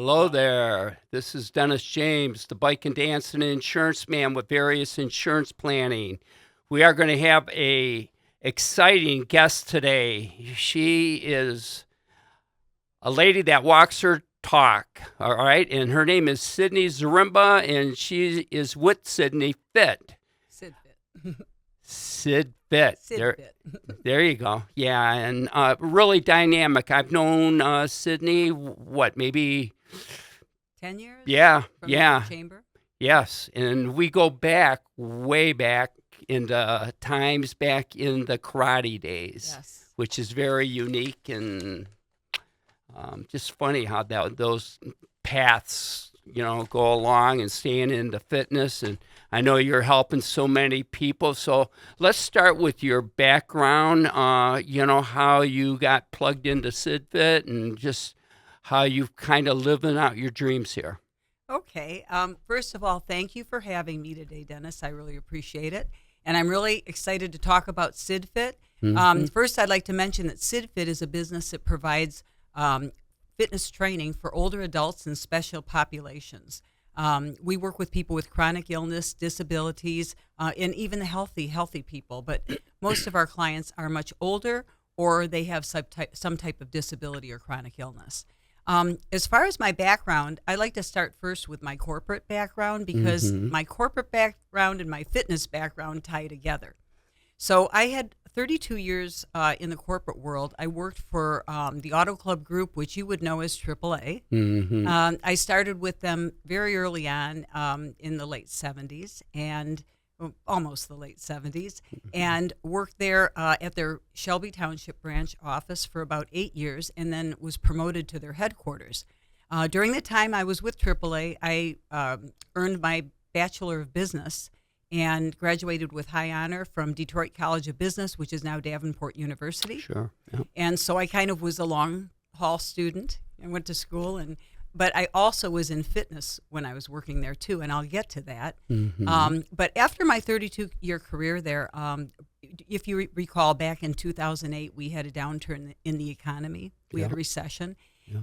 Hello there. This is Dennis James, the bike and dance and insurance man with various insurance planning. We are going to have a exciting guest today. She is a lady that walks her talk, all right? And her name is Sydney Zaremba, and she is with SYDFIT. SYDFIT. SYDFIT. SYDFIT. There you go. Yeah, and really dynamic. I've known Sydney, maybe 10 years? Yeah, From yeah. The chamber? Yes, and we go back, way back into times back in the karate days, Yes. which is very unique and just funny how those paths, go along and staying into fitness. And I know you're helping so many people. So let's start with your background, how you got plugged into SYDFIT and just how you kind of living out your dreams here. Okay. First of all, thank you for having me today, Dennis. I really appreciate it. And I'm really excited to talk about SYDFIT. First, I'd like to mention that SYDFIT is a business that provides fitness training for older adults and special populations. We work with people with chronic illness, disabilities, and even the healthy people. But most of our clients are much older, or they have some type of disability or chronic illness. As far as my background, I like to start first with my corporate background because my corporate background and my fitness background tie together. So I had 32 years in the corporate world. I worked for the Auto Club Group, which you would know as AAA. I started with them very early on in the late 70s and almost the late 70s, and worked there at their Shelby Township branch office for about 8 years, and then was promoted to their headquarters. During the time I was with AAA, I earned my Bachelor of Business and graduated with high honor from Detroit College of Business, which is now Davenport University. Sure. Yep. And so I kind of was a long haul student and went to school, but I also was in fitness when I was working there too, and I'll get to that. But after my 32-year career there, if you recall, back in 2008, we had a downturn in the economy. We had a recession.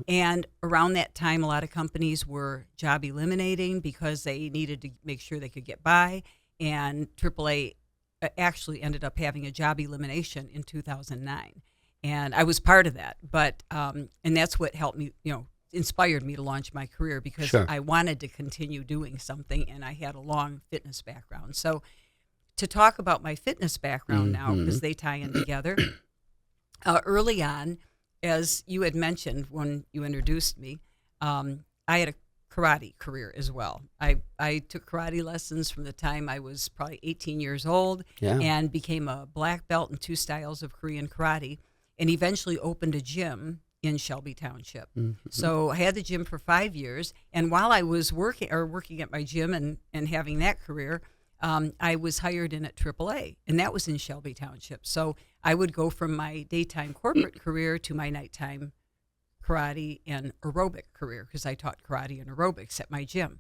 And around that time, a lot of companies were job eliminating because they needed to make sure they could get by. And AAA actually ended up having a job elimination in 2009. And I was part of that. But and that's what helped me, inspired me to launch my career because I wanted to continue doing something, and I had a long fitness background. So to talk about my fitness background now, because they tie in together, early on, as you had mentioned when you introduced me, I had a karate career as well. I took karate lessons from the time I was probably 18 years old and became a black belt in 2 styles of Korean karate, and eventually opened a gym in Shelby Township. So I had the gym for 5 years, and while I was working at my gym and having that career, I was hired in at AAA, and that was in Shelby Township. So I would go from my daytime corporate career to my nighttime karate and aerobic career, because I taught karate and aerobics at my gym.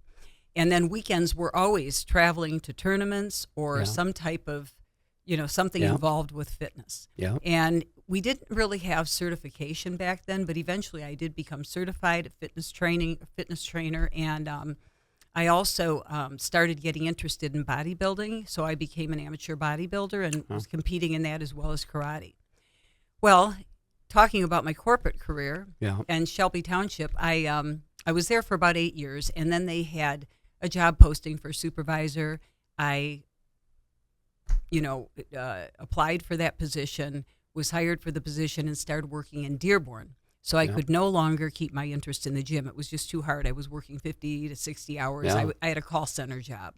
And then weekends were always traveling to tournaments or some type of, something involved with fitness. And we didn't really have certification back then, but eventually I did become certified at fitness trainer, and I also started getting interested in bodybuilding, so I became an amateur bodybuilder and was competing in that as well as karate. Well, talking about my corporate career and Shelby Township, I was there for about 8 years, and then they had a job posting for supervisor. I, applied for that position, was hired for the position, and started working in Dearborn. So I could no longer keep my interest in the gym. It was just too hard. I was working 50 to 60 hours. I had a call center job.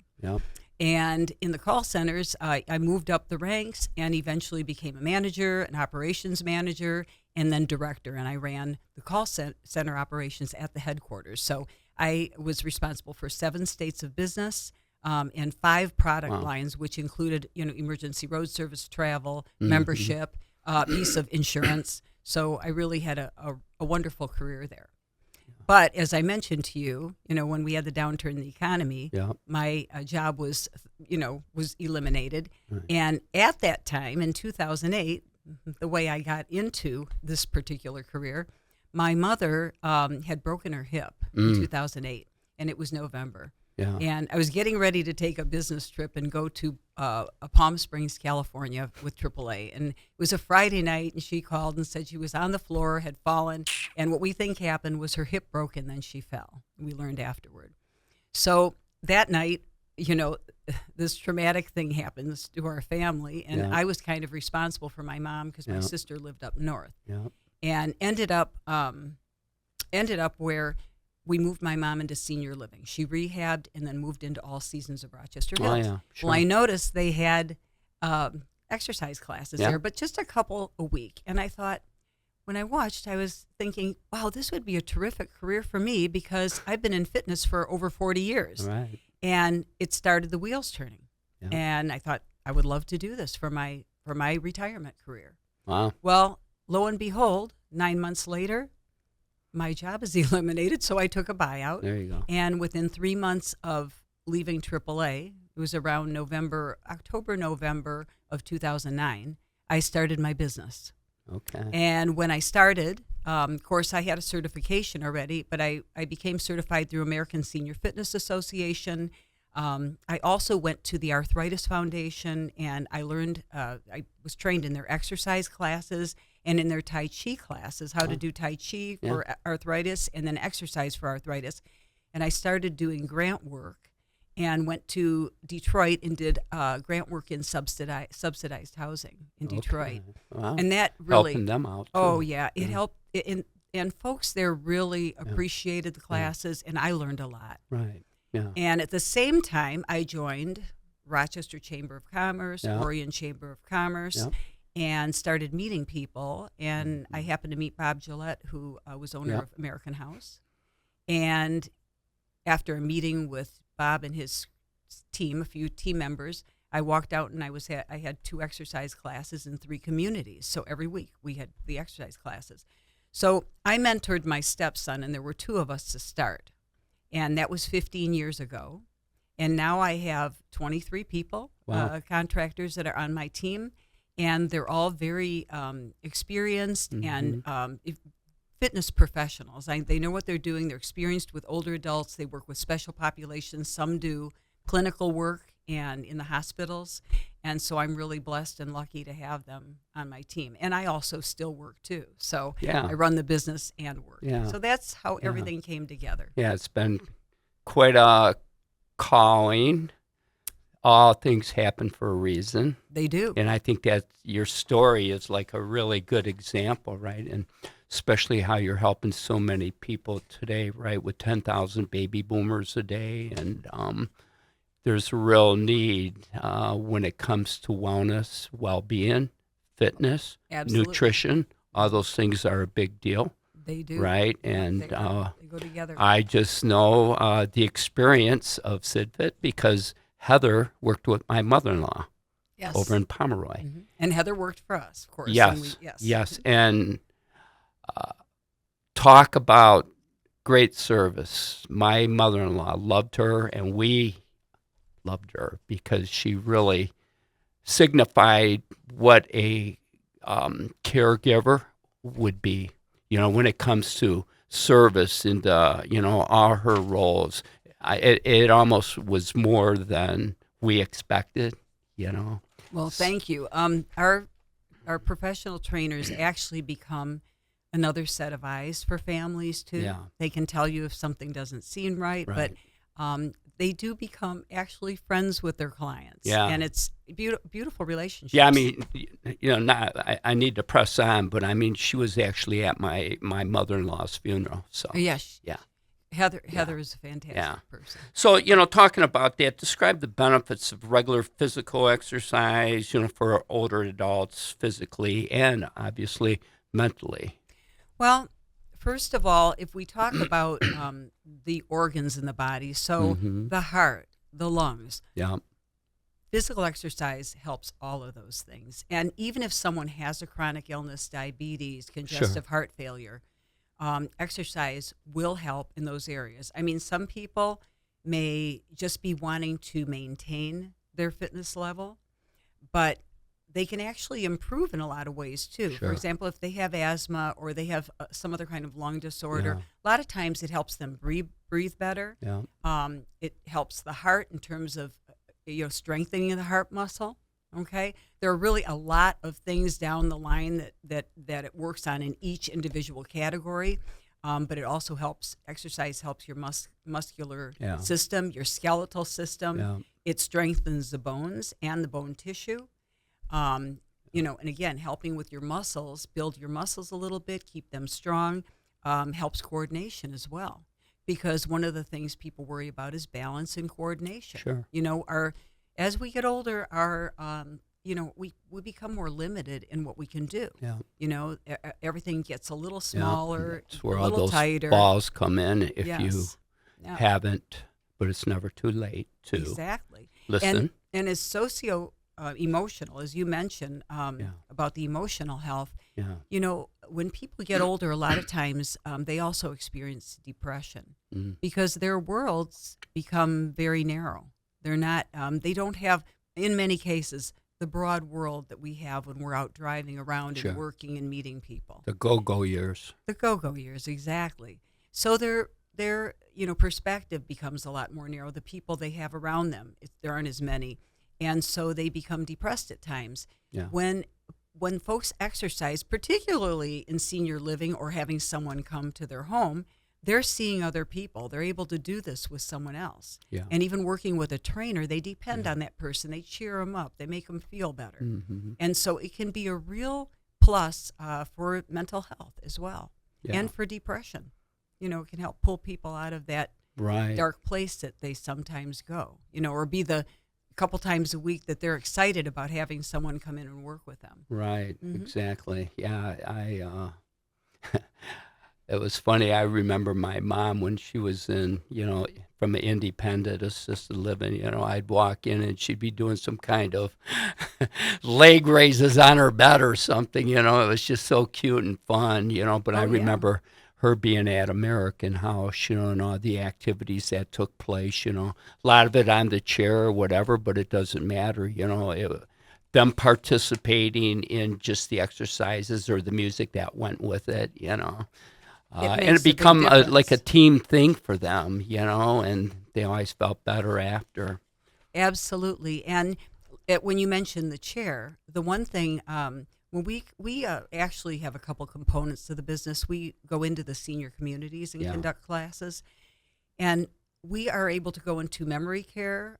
And in the call centers, I moved up the ranks and eventually became a manager, an operations manager, and then director. And I ran the call center operations at the headquarters. So I was responsible for 7 states of business and 5 product lines, which included, emergency road service, travel, membership, piece of insurance. So I really had a wonderful career there. But as I mentioned to you, when we had the downturn in the economy, my job was eliminated. And at that time, in 2008, the way I got into this particular career, my mother had broken her hip in 2008, and it was November. Yeah. And I was getting ready to take a business trip and go to Palm Springs, California with AAA. And it was a Friday night, and she called and said she was on the floor, had fallen, and what we think happened was her hip broke and then she fell. We learned afterward. So that night, this traumatic thing happens to our family, and I was kind of responsible for my mom because my sister lived up north, and ended up where we moved my mom into senior living. She rehabbed and then moved into All Seasons of Rochester Hills. Oh, yeah, sure. Well, I noticed they had exercise classes there, but just a couple a week. And I thought, when I watched, I was thinking, wow, this would be a terrific career for me because I've been in fitness for over 40 years. Right. And it started the wheels turning. Yeah. And I thought, I would love to do this for my retirement career. Wow. Well, lo and behold, 9 months later, my job is eliminated, so I took a buyout. There you go. And within 3 months of leaving AAA, it was around October, November of 2009, I started my business. Okay. And when I started, of course, I had a certification already, but I became certified through American Senior Fitness Association. I also went to the Arthritis Foundation, and I learned, I was trained in their exercise classes and in their Tai Chi classes, how to do Tai Chi for arthritis and then exercise for arthritis. And I started doing grant work and went to Detroit and did grant work in subsidized housing in Detroit. Wow. And that really helping them out, too. Oh, yeah. It helped. And folks there really appreciated the classes, and I learned a lot. Right. Yeah. And at the same time, I joined Rochester Chamber of Commerce, Yeah. Orion Chamber of Commerce, Yeah. and started meeting people. And I happened to meet Bob Gillette, who was owner of American House. And after a meeting with Bob and his team, a few team members, I walked out and I had 2 exercise classes in 3 communities. So every week we had the exercise classes. So I mentored my stepson, and there were 2 of us to start. And that was 15 years ago. And now I have 23 people, contractors that are on my team. And they're all very experienced and fitness professionals. They know what they're doing. They're experienced with older adults. They work with special populations. Some do clinical work and in the hospitals. And so I'm really blessed and lucky to have them on my team. And I also still work too. So I run the business and work. Yeah. So that's how everything came together. Yeah, it's been quite a calling. All things happen for a reason. They do. And I think that your story is like a really good example, right? And especially how you're helping so many people today, right? With 10,000 baby boomers a day. And there's a real need when it comes to wellness, well-being, fitness, Absolutely. nutrition. All those things are a big deal. They do. Right? And they go together. I just know the experience of SYDFIT because Heather worked with my mother-in-law over in Pomeroy. Mm-hmm. And Heather worked for us, of course. Yes, and yes. And talk about great service. My mother-in-law loved her, and we loved her because she really signified what a caregiver would be, when it comes to service and, all her roles. It almost was more than we expected, Well, thank you. Our professional trainers actually become another set of eyes for families too. Yeah. They can tell you if something doesn't seem right. But they do become actually friends with their clients. Yeah. And it's beautiful relationships. Yeah, I mean, I need to press on, but I mean, she was actually at my mother-in-law's funeral. So Yes. Yeah. Heather is a fantastic person. So, talking about that, describe the benefits of regular physical exercise, for older adults physically and obviously mentally. Well, first of all, if we talk about the organs in the body, so the heart, the lungs, physical exercise helps all of those things. And even if someone has a chronic illness, diabetes, congestive heart failure, exercise will help in those areas. I mean, some people may just be wanting to maintain their fitness level, but they can actually improve in a lot of ways too. Sure. For example, if they have asthma or they have some other kind of lung disorder, Yeah. a lot of times it helps them breathe better. Yeah. It helps the heart in terms of strengthening the heart muscle. Okay, there are really a lot of things down the line that it works on in each individual category. But it also helps. Exercise helps your muscular Yeah. system, your skeletal system. Yeah. It strengthens the bones and the bone tissue. And again, helping with your muscles, build your muscles a little bit, keep them strong, helps coordination as well. Because one of the things people worry about is balance and coordination. Sure. As we get older, we become more limited in what we can do. Yeah. Everything gets a little smaller, That's where a all little those tighter. balls come in if you Yes. Yeah. haven't, but it's never too late to Exactly. listen. And as emotional, as you mentioned, about the emotional health, Yeah. when people get older, a lot of times they also experience depression because their worlds become very narrow. They're not, they don't have, in many cases, the broad world that we have when we're out driving around Sure. and working and meeting people. The go-go years. The go-go years, exactly. So their perspective becomes a lot more narrow. The people they have around them, there aren't as many. And so they become depressed at times. Yeah. When folks exercise, particularly in senior living or having someone come to their home, they're seeing other people. They're able to do this with someone else. Yeah. And even working with a trainer, they depend on that person. They cheer them up. They make them feel better. Mm-hmm. And so it can be a real plus for mental health as well, Yeah. and for depression. It can help pull people out of that Right. dark place that they sometimes go, or be the couple times a week that they're excited about having someone come in and work with them. Right. Mhm. Exactly. Yeah. It was funny. I remember my mom when she was in, from an independent assisted living, I'd walk in and she'd be doing some kind of leg raises on her bed or something, it was just so cute and fun, but I Oh, yeah. remember her being at American House, and all the activities that took place, a lot of it on the chair or whatever, but it doesn't matter, them participating in just the exercises or the music that went with it, and makes it a big become like a difference. team thing for them, and they always felt better after. Absolutely. And when you mentioned the chair, the one thing, when we actually have a couple components to the business, we go into the senior communities and Yeah. conduct classes. And we are able to go into memory care,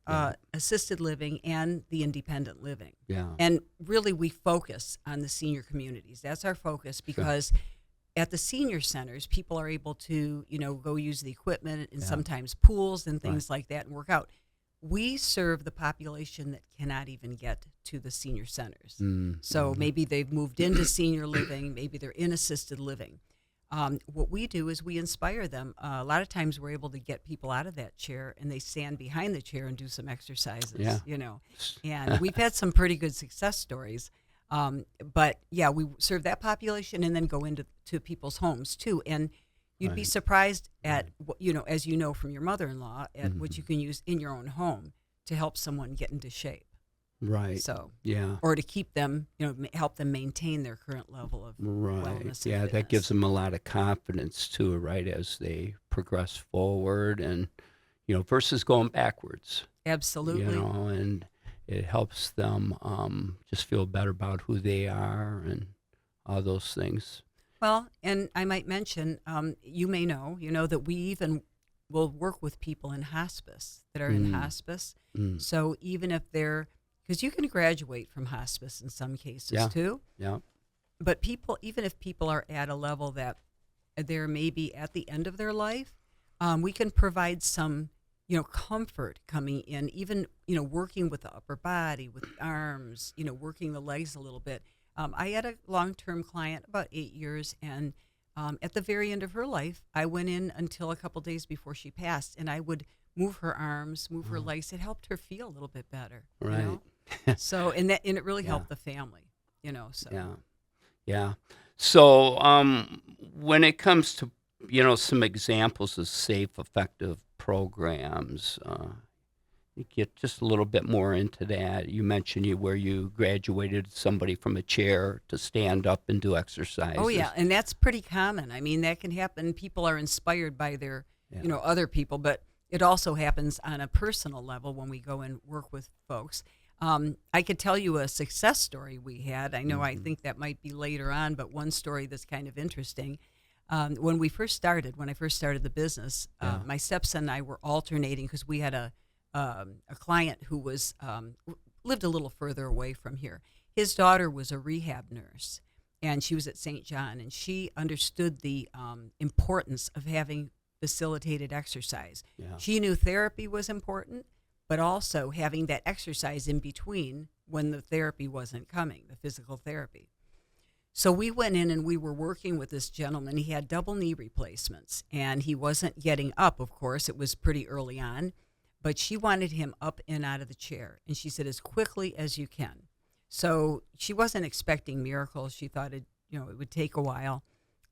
assisted living, and the independent living. Yeah. And really, we focus on the senior communities. That's our focus because at the senior centers, people are able to, go use the equipment and sometimes pools and things like that and work out. We serve the population that cannot even get to the senior centers. So maybe they've moved into senior living, maybe they're in assisted living. What we do is we inspire them. A lot of times we're able to get people out of that chair and they stand behind the chair and do some exercises, and we've had some pretty good success stories. But we serve that population and then go into people's homes too. And you'd be surprised at, as you know from your mother-in-law, at what you can use in your own home to help someone get into shape. Right. So, Yeah. or to keep them, help them maintain their current level of Right. wellness. Yeah, and that gives fitness. them a lot of confidence too, right, as they progress forward and, versus going backwards. Absolutely. And it helps them just feel better about who they are and all those things. Well, and I might mention, you may know, that we even will work with people in hospice that are in hospice. So even if because you can graduate from hospice in some cases too. Yeah. But even if people are at a level that they're maybe at the end of their life, we can provide some, comfort coming in, even, working with the upper body, with the arms, working the legs a little bit. I had a long-term client, about 8 years, and at the very end of her life, I went in until a couple days before she passed, and I would move her arms, move her legs. It helped her feel a little bit better. Right. So, and it really helped the family, so. Yeah. So when it comes to, some examples of safe, effective programs, get just a little bit more into that. You mentioned where you graduated somebody from a chair to stand up and do exercises. Oh yeah, and that's pretty common. I mean, that can happen. People are inspired by their, Yeah. other people, but it also happens on a personal level when we go and work with folks. I could tell you a success story we had. I know I think that might be later on, but one story that's kind of interesting. When I first started the business, my stepson and I were alternating because we had a client who was lived a little further away from here. His daughter was a rehab nurse, and she was at St. John, and she understood the importance of having facilitated exercise. Yeah. She knew therapy was important, but also having that exercise in between when the therapy wasn't coming, the physical therapy. So we went in and we were working with this gentleman. He had double knee replacements, and he wasn't getting up, of course. It was pretty early on, but she wanted him up and out of the chair. And she said, as quickly as you can. So she wasn't expecting miracles. She thought it would take a while.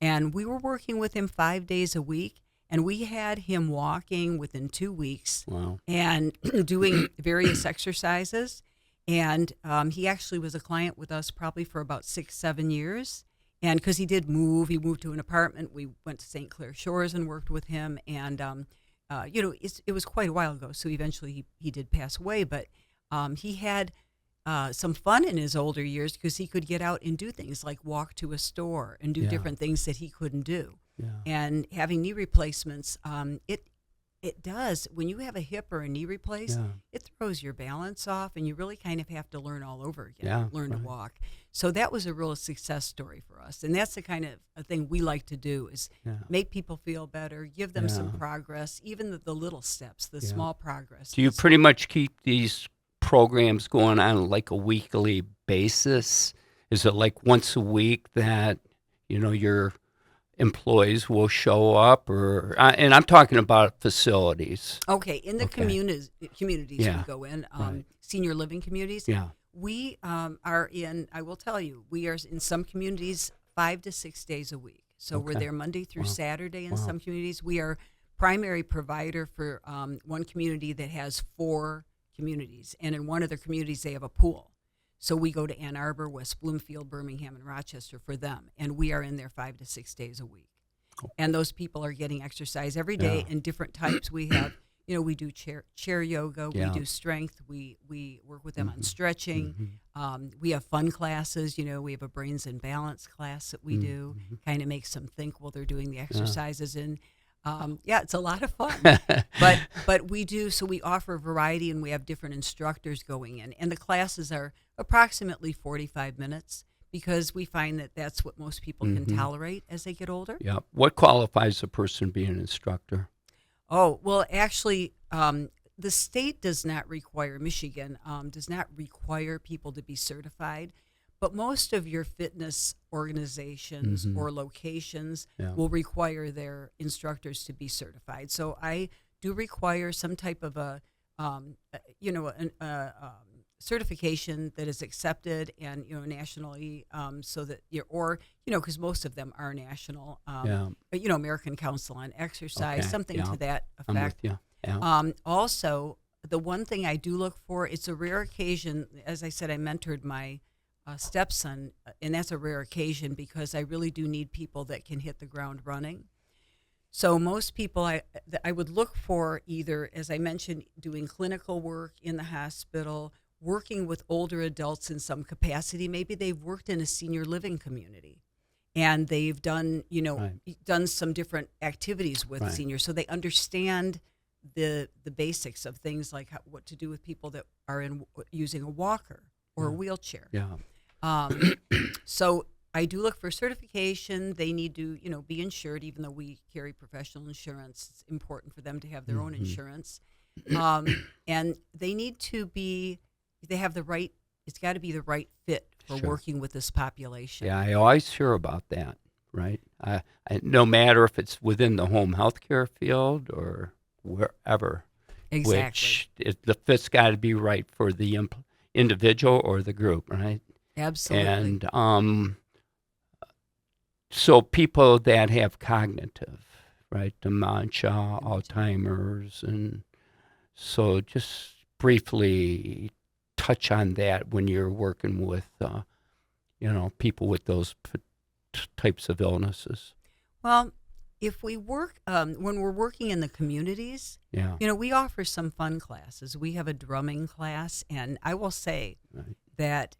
And we were working with him 5 days a week, and we had him walking within 2 weeks. Wow. And doing various exercises. And he actually was a client with us probably for about 6-7 years. And because he moved to an apartment. We went to St. Clair Shores and worked with him. And, it was quite a while ago. So eventually he did pass away. But he had some fun in his older years because he could get out and do things like walk to a store and do different things that he couldn't do. Yeah. And having knee replacements, it does. When you have a hip or a knee replaced, it throws your balance off, and you really kind of have to learn all over again, to walk. So that was a real success story for us. And that's the kind of a thing we like to do is make people feel better, give them some progress, even the little steps, the small progress. Do you pretty much keep these programs going on like a weekly basis? Is it like once a week that, your employees will show up, or and I'm talking about facilities. Okay, in the communities we go in, Right. senior living communities. Yeah. We are in. I will tell you, we are in some communities 5 to 6 days a week. So we're there Monday through Saturday in some communities. We are primary provider for one community that has 4 communities, and in one of their communities they have a pool. So we go to Ann Arbor, West Bloomfield, Birmingham, and Rochester for them, and we are in there 5 to 6 days a week. And those people are getting exercise every day in different types. We have, we do chair yoga, we do strength, we work with them on stretching. We have fun classes, we have a brains and balance class that we do, kind of makes them think while they're doing the exercises. And it's a lot of fun. But we do, so we offer variety, and we have different instructors going in. And the classes are approximately 45 minutes because we find that that's what most people can tolerate as they get older. Yeah. What qualifies a person to be an instructor? Oh, well, actually, the state does not require, Michigan does not require people to be certified. But most of your fitness organizations or locations will require their instructors to be certified. So I do require some type of a certification that is accepted and nationally, so that because most of them are national. But American Council on Exercise, something to that effect. I'm with you. Yeah. Also, the one thing I do look for, it's a rare occasion. As I said, I mentored my stepson, and that's a rare occasion because I really do need people that can hit the ground running. So most people I would look for either, as I mentioned, doing clinical work in the hospital, working with older adults in some capacity. Maybe they've worked in a senior living community and they've done, done some different activities with seniors, so they understand the basics of things like what to do with people that are using a walker or a wheelchair. Yeah. So I do look for certification. They need to, be insured, even though we carry professional insurance. It's important for them to have their own insurance. And they need to have the right, it's got to be the right fit for working with this population. Yeah, I always hear about that, right? No matter if it's within the home healthcare field or wherever. Exactly. The fit's got to be right for the individual or the group, right? Absolutely. And so people that have cognitive, right, dementia, Alzheimer's, and so just briefly touch on that when you're working with, people with those types of illnesses. Well, if we work, when we're working in the communities, Yeah. we offer some fun classes. We have a drumming class, and I will say Right. that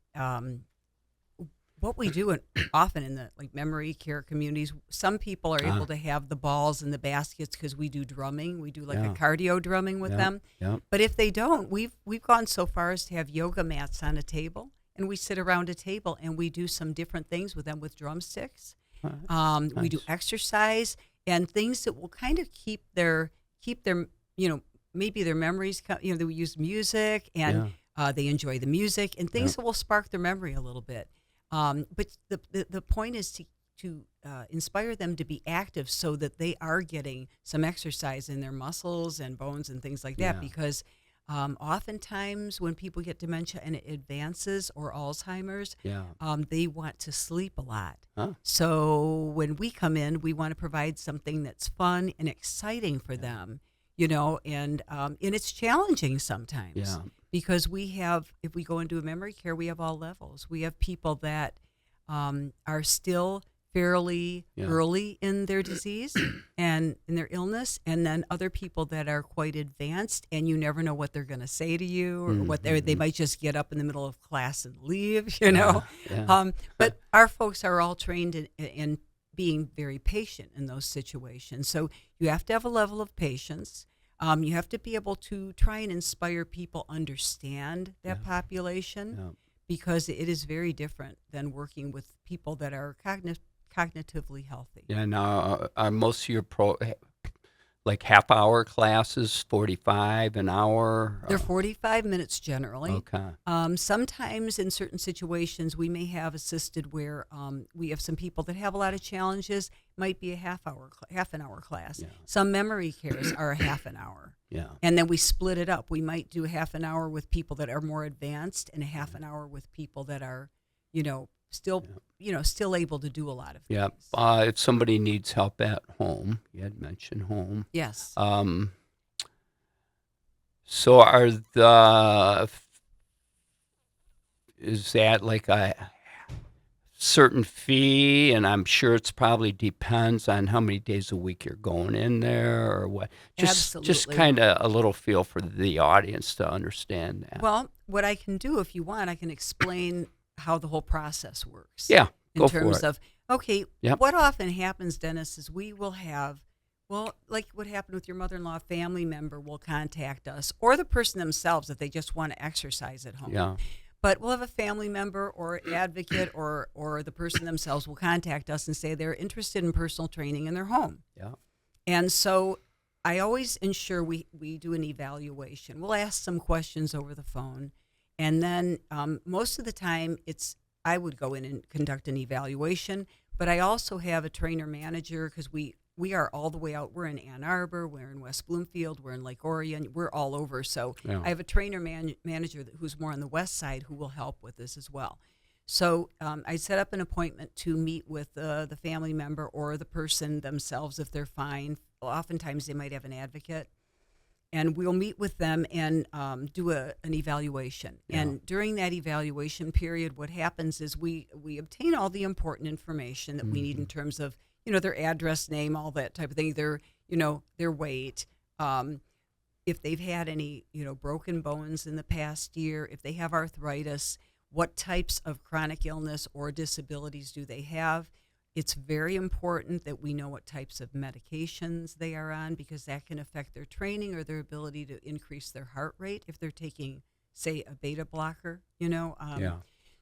what we do often in the memory care communities, some people are able to have the balls and the baskets because we do drumming. We do a cardio drumming with them. Yeah. But if they don't, we've gone so far as to have yoga mats on a table, and we sit around a table and we do some different things with them with drumsticks. Nice. We do exercise and things that will kind of keep their maybe their memories. They use music and they enjoy the music and things that will spark their memory a little bit. But the point is to inspire them to be active so that they are getting some exercise in their muscles and bones and things like that. Yeah. Because oftentimes when people get dementia and it advances or Alzheimer's, they want to sleep a lot. Huh. So when we come in, we want to provide something that's fun and exciting for them, and it's challenging sometimes. Yeah. Because if we go into a memory care, we have all levels. We have people that are still fairly early in their disease and in their illness, and then other people that are quite advanced, and you never know what they're going to say to you, or what they might just get up in the middle of class and leave, Yeah. But our folks are all trained in being very patient in those situations. So you have to have a level of patience. You have to be able to try and inspire people understand that population, because it is very different than working with people that are cognitively healthy. Yeah. Now, are most of your half-hour classes 45 an hour? They're 45 minutes generally. Okay. Sometimes in certain situations we may have assisted where we have some people that have a lot of challenges. Might be a half an hour class. Yeah. Some memory cares are a half an hour. Yeah. And then we split it up. We might do half an hour with people that are more advanced and a half an hour with people that are, still able to do a lot of things. Yeah. If somebody needs help at home, you had mentioned home. Yes. So is that like a certain fee? And I'm sure it's probably depends on how many days a week you're going in there or what. Just Absolutely. kind of a little feel for the audience to understand that. Well, what I can do, if you want, I can explain how the whole process works. Yeah, in go for terms it. of, okay, Yep. what often happens, Dennis, is we will have, like what happened with your mother-in-law, a family member will contact us, or the person themselves if they just want to exercise at home. Yeah. But we'll have a family member or advocate or the person themselves will contact us and say they're interested in personal training in their home. Yeah. And so I always ensure we do an evaluation. We'll ask some questions over the phone. And then most of the time I would go in and conduct an evaluation, but I also have a trainer manager because we are all the way out. We're in Ann Arbor, we're in West Bloomfield, we're in Lake Orion, we're all over. So I have a trainer manager who's more on the west side who will help with this as well. So I set up an appointment to meet with the family member or the person themselves if they're fine. Oftentimes they might have an advocate. And we'll meet with them and do an evaluation. Yeah. And during that evaluation period, what happens is we obtain all the important information that we need in terms of, their address, name, all that type of thing, their weight, if they've had any, broken bones in the past year, if they have arthritis, what types of chronic illness or disabilities do they have. It's very important that we know what types of medications they are on because that can affect their training or their ability to increase their heart rate if they're taking, say, a beta blocker,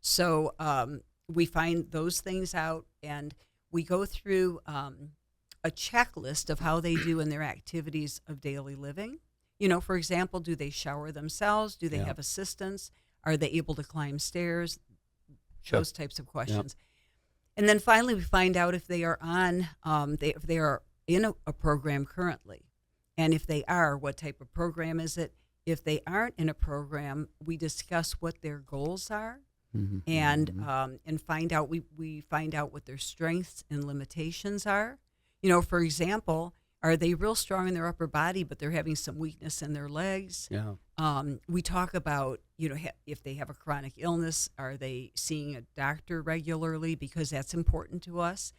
So we find those things out and we go through a checklist of how they do in their activities of daily living. For example, do they shower themselves? Do they have assistance? Are they able to climb stairs? Sure. Those types of questions. Yeah. And then finally, we find out if they are on, if they are in a program currently, and if they are, what type of program is it? If they aren't in a program, we discuss what their goals are, and find out. We find out what their strengths and limitations are. For example, Are they real strong in their upper body, but they're having some weakness in their legs? Yeah. We talk about, if they have a chronic illness, are they seeing a doctor regularly? Because that's important to us,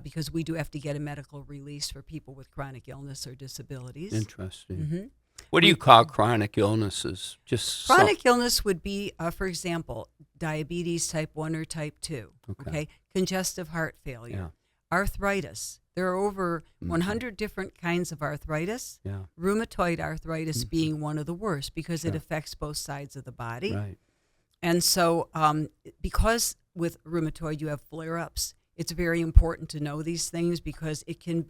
because we do have to get a medical release for people with chronic illness or disabilities. Interesting. Mm-hmm. What do you call chronic illnesses? Just Chronic illness would be, for example, diabetes type 1 or type 2, okay? Congestive heart failure, arthritis. There are over 100 different kinds of arthritis, rheumatoid arthritis being one of the worst because it affects both sides of the body. Right. And so because with rheumatoid you have flare-ups, it's very important to know these things because it can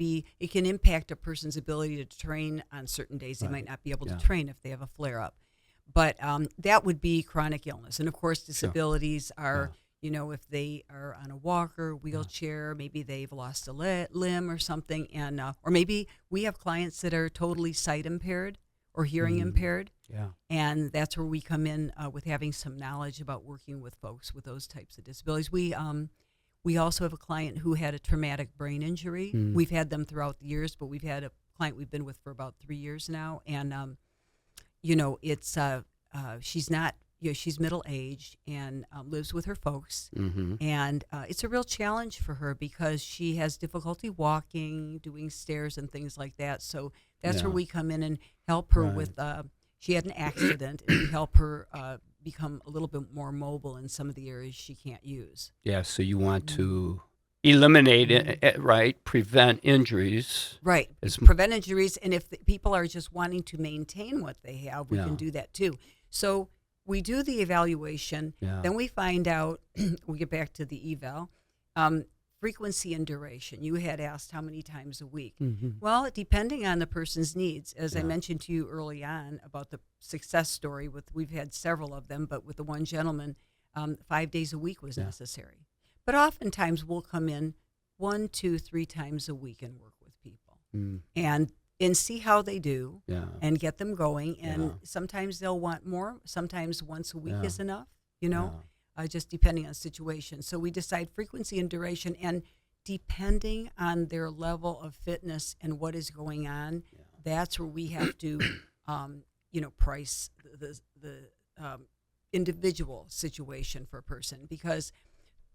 impact a person's ability to train on certain days. They might not be able to train if they have a flare-up. But that would be chronic illness. And, of course, disabilities are, if they are on a walker, wheelchair, maybe they've lost a limb or something. And or maybe we have clients that are totally sight impaired or hearing impaired. Yeah. And that's where we come in with having some knowledge about working with folks with those types of disabilities. We also have a client who had a traumatic brain injury. We've had them throughout the years, but we've had a client we've been with for about 3 years now. And, it's she's not, she's middle-aged and lives with her folks. And it's a real challenge for her because she has difficulty walking, doing stairs and things like that. So that's where we come in and help her with, she had an accident, and we help her become a little bit more mobile in some of the areas she can't use. Yeah, so you want to eliminate it, right? Prevent injuries. Right. Prevent injuries. And if people are just wanting to maintain what they have, we can do that too. So we do the evaluation. Then we find out, we get back to the eval, frequency and duration. You had asked how many times a week. Well, depending on the person's needs, as I mentioned to you early on about the success story, we've had several of them, but with the one gentleman, 5 days a week was necessary. But oftentimes we'll come in 1, 2, 3 times a week and work with people and see how they do and get them going. And sometimes they'll want more. Sometimes once a week is enough, just depending on the situation. So we decide frequency and duration, and depending on their level of fitness and what is going on, that's where we have to, price the individual situation for a person, because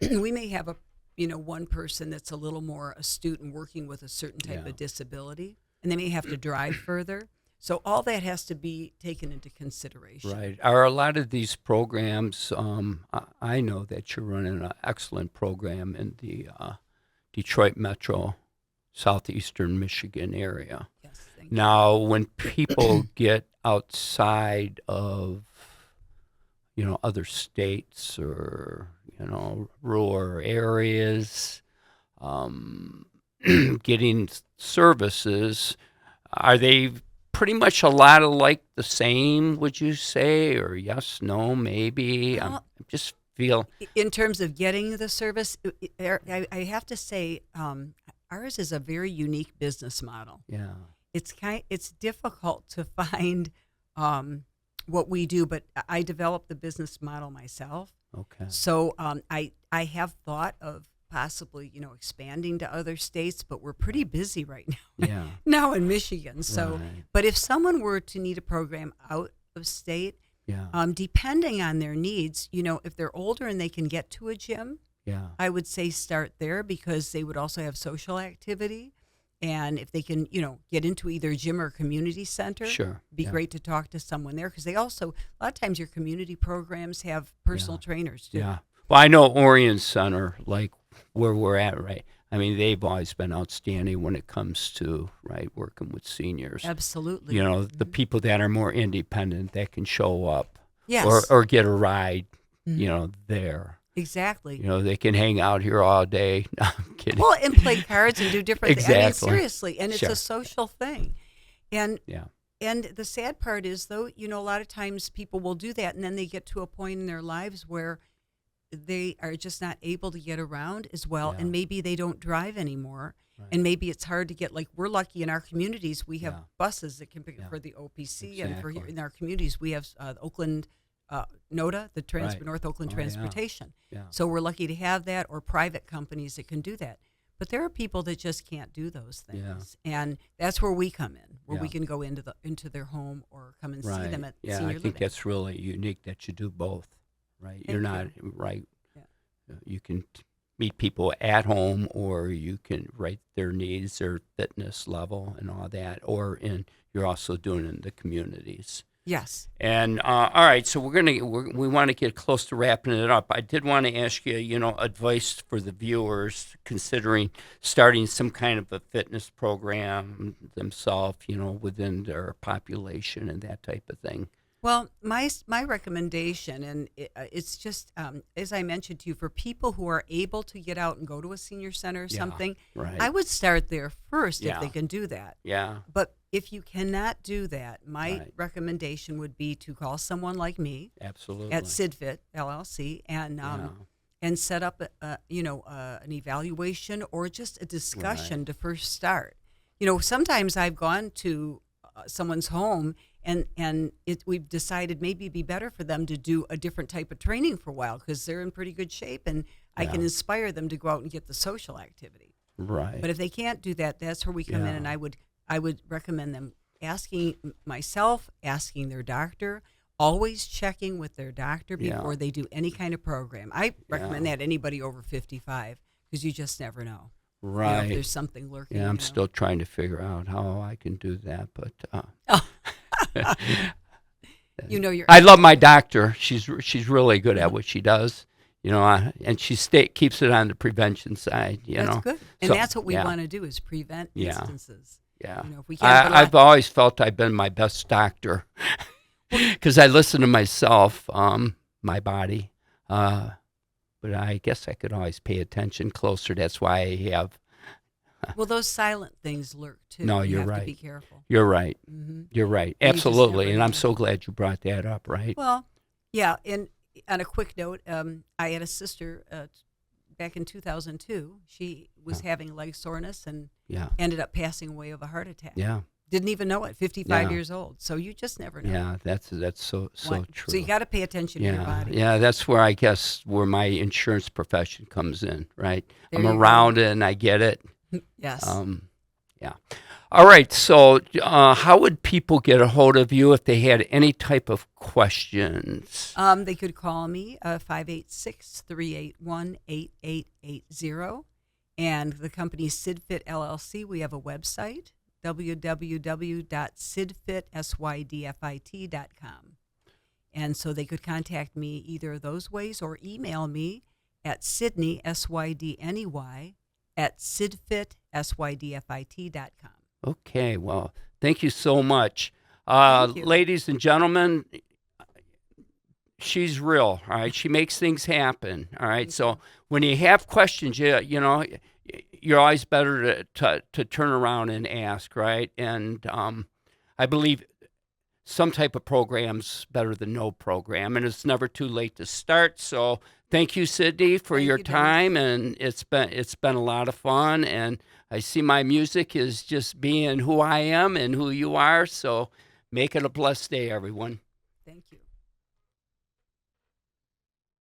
we may have one person that's a little more astute and working with a certain type of disability, and they may have to drive further. So all that has to be taken into consideration. Right. Are a lot of these programs, I know that you're running an excellent program in the Detroit metro, southeastern Michigan area. Yes, thank you. Now, when people get outside of, other states or, rural areas, getting services, are they pretty much a lot of like the same, would you say? Or yes, no, maybe? I just feel... In terms of getting the service, I have to say ours is a very unique business model. Yeah. It's difficult to find what we do, but I developed the business model myself. Okay. So I have thought of possibly, expanding to other states, but we're pretty busy right now. Yeah. Now in Michigan. So, but if someone were to need a program out of state, depending on their needs, if they're older and they can get to a gym, I would say start there, because they would also have social activity. And if they can, get into either gym or community center, be great to talk to someone there, because they also, a lot of times your community programs have personal trainers too. Yeah. Well, I know Orion Center, like where we're at, right? I mean, they've always been outstanding when it comes to, working with seniors. Absolutely. The people that are more independent that can show up Yes. or get a ride, there. Exactly. They can hang out here all day. No, I'm kidding. Well, and play cards and do different things. I mean, Exactly. seriously. And it's a social thing. And and the sad part is, though, a lot of times people will do that, and then they get to a point in their lives where they are just not able to get around as well, and maybe they don't drive anymore. And maybe it's hard to get, we're lucky in our communities, we have buses that can pick up for the OPC, and in our communities we have Oakland NOTA, the North Oakland Transportation. Yeah. So we're lucky to have that, or private companies that can do that. But there are people that just can't do those Yeah. things, and that's where we come in, where we Yeah. can go into their home or come and see Right. them at Yeah, senior I think living. that's really unique that you do both, right? You're not Thank right. Yeah. You can meet people at home, or you can rate their needs, their fitness level, and all that, you're also doing it in the communities. Yes. And all right, so we want to get close to wrapping it up. I did want to ask you, advice for the viewers considering starting some kind of a fitness program themselves, within their population and that type of thing. Well, my recommendation, and it's just as I mentioned to you, for people who are able to get out and go to a senior center or Yeah, something, right. I would start there first Yeah. if they can do that. Yeah, But if you cannot do that, my Right. recommendation would be to call someone like me absolutely. at SYDFIT LLC and set up an evaluation or just a discussion to first start. Sometimes I've gone to someone's home and we've decided maybe it'd be better for them to do a different type of training for a while because they're in pretty good shape, and I can Yeah. inspire them to go out and get the social activity. Right. But if they can't do that, that's where we come in, Yeah. and I would recommend them asking their doctor, always checking with their doctor Yeah. before they do any kind of program. I recommend that anybody over 55 because you just never know. Right. If there's something lurking. Yeah, I'm still trying to figure out how I can do that, but You're. I love my doctor. She's really good at what she does, and she keeps it on the prevention side. That's good, and So, that's what we yeah. want to do is prevent Yeah. instances. Yeah, If we can't. I've always felt I've been my best doctor because I listen to myself, my body. But I guess I could always pay attention closer. That's why I have. Well, those silent things lurk too. No, you you're have right. to be careful. You're right. Mm-hmm. You're right. You just Absolutely. never And I'm know. so glad you brought that up. Right. Well, yeah. And on a quick note, I had a sister back in 2002. She was having leg soreness and Yeah. ended up passing away of a heart attack. Yeah. Didn't even know it. 55 Yeah. years old. So you just never know. Yeah. That's so true. So you got to pay attention to your body. Yeah, that's where I guess where my insurance profession comes in, right? There I'm you go. around it and I get it. Yes. Yeah. All right. So, how would people get a hold of you if they had any type of questions? They could call me 586-381-8880, and the company is SYDFIT LLC. We have a website, www.sydfit.com. And so they could contact me either of those ways or email me at Sydney, SYDNEY, at sydfit.sydfit.com. Okay. Well, thank you so much. Thank you. Ladies and gentlemen, she's real. All right. She makes things happen. All right. So when you have questions, you're always better to turn around and ask, right? And I believe some type of program's better than no program, and it's never too late to start. So thank you, Sydney, for Thank your you, time, and it's been a lot of fun. And I see my music is just being who I am and who you are. So make it a blessed day, everyone. Thank you.